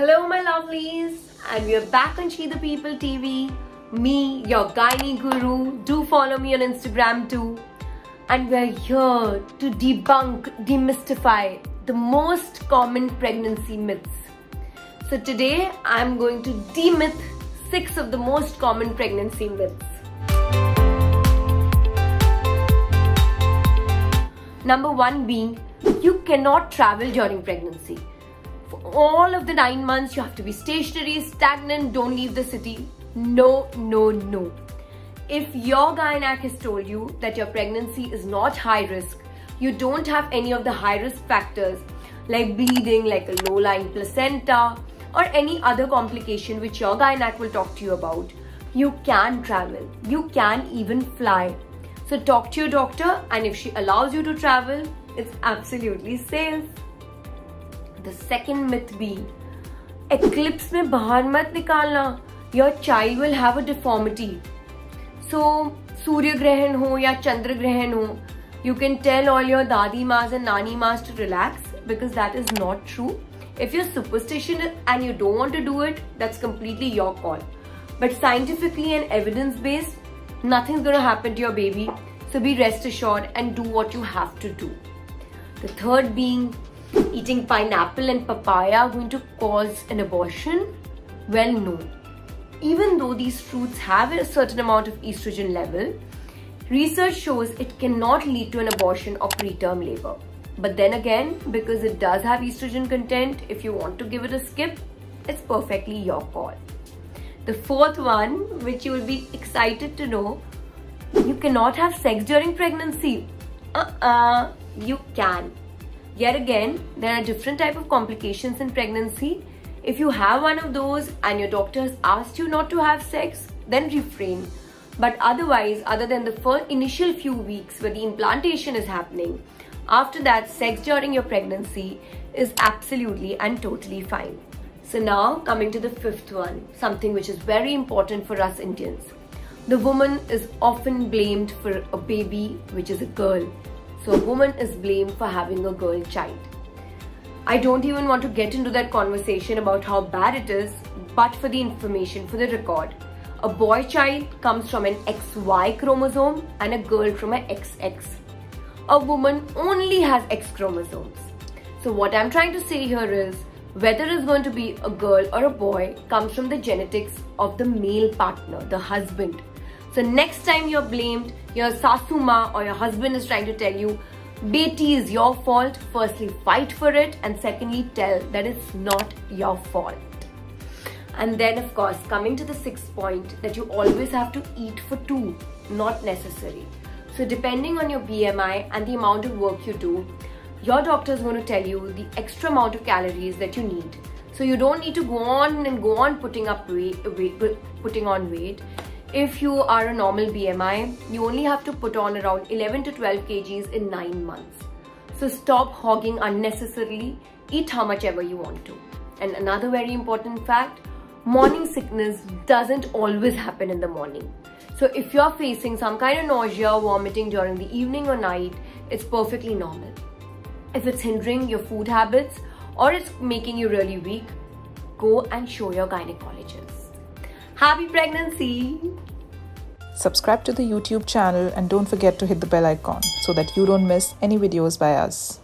Hello my lovelies, and we are back on She the People TV. Me, your gynae guru. Do follow me on Instagram too. And we are here to debunk, demystify the most common pregnancy myths. So today I'm going to demyth 6 of the most common pregnancy myths. Number 1 being, you cannot travel during pregnancy. For all of the 9 months, you have to be stationary, stagnant, don't leave the city. No, no, no. If your gynae has told you that your pregnancy is not high risk, you don't have any of the high risk factors like bleeding, like a low-lying placenta, or any other complication which your gynae will talk to you about, you can travel. You can even fly. So talk to your doctor, and if she allows you to travel, it's absolutely safe. The second myth being, eclipse mein bahar mat nikalna. Your child will have a deformity. So, Surya Grahan ho ya Chandra Grahan ho, you can tell all your Dadi Maas and Nani Maas to relax, because that is not true. If you're superstitious and you don't want to do it, that's completely your call. But scientifically and evidence-based, nothing's going to happen to your baby. So be rest assured and do what you have to do. The third being, eating pineapple and papaya are going to cause an abortion? Well, no. Even though these fruits have a certain amount of estrogen level, research shows it cannot lead to an abortion or preterm labor. But then again, because it does have estrogen content, if you want to give it a skip, it's perfectly your call. The fourth one, which you will be excited to know, you cannot have sex during pregnancy. You can. Yet again, there are different types of complications in pregnancy. If you have one of those and your doctor has asked you not to have sex, then refrain. But otherwise, other than the first initial few weeks where the implantation is happening, after that, sex during your pregnancy is absolutely and totally fine. So now, coming to the fifth one, something which is very important for us Indians. The woman is often blamed for a baby which is a girl. So a woman is blamed for having a girl child. I don't even want to get into that conversation about how bad it is, but for the information, for the record, a boy child comes from an XY chromosome and a girl from an XX. A woman only has X chromosomes. So what I'm trying to say here is, whether it's going to be a girl or a boy comes from the genetics of the male partner, the husband. So next time you're blamed, your sasuma or your husband is trying to tell you, Beti is your fault, firstly fight for it, and secondly tell that it's not your fault. And then of course, coming to the sixth point, that you always have to eat for 2, not necessary. So depending on your BMI and the amount of work you do, your doctor is going to tell you the extra amount of calories that you need. So you don't need to go on putting on weight. If you are a normal BMI, you only have to put on around 11 to 12 kgs in 9 months. So stop hogging unnecessarily, eat how much ever you want to. And another very important fact, morning sickness doesn't always happen in the morning. So if you're facing some kind of nausea or vomiting during the evening or night, it's perfectly normal. If it's hindering your food habits or it's making you really weak, go and show your gynecologist. Happy pregnancy! Subscribe to the YouTube channel and don't forget to hit the bell icon so that you don't miss any videos by us.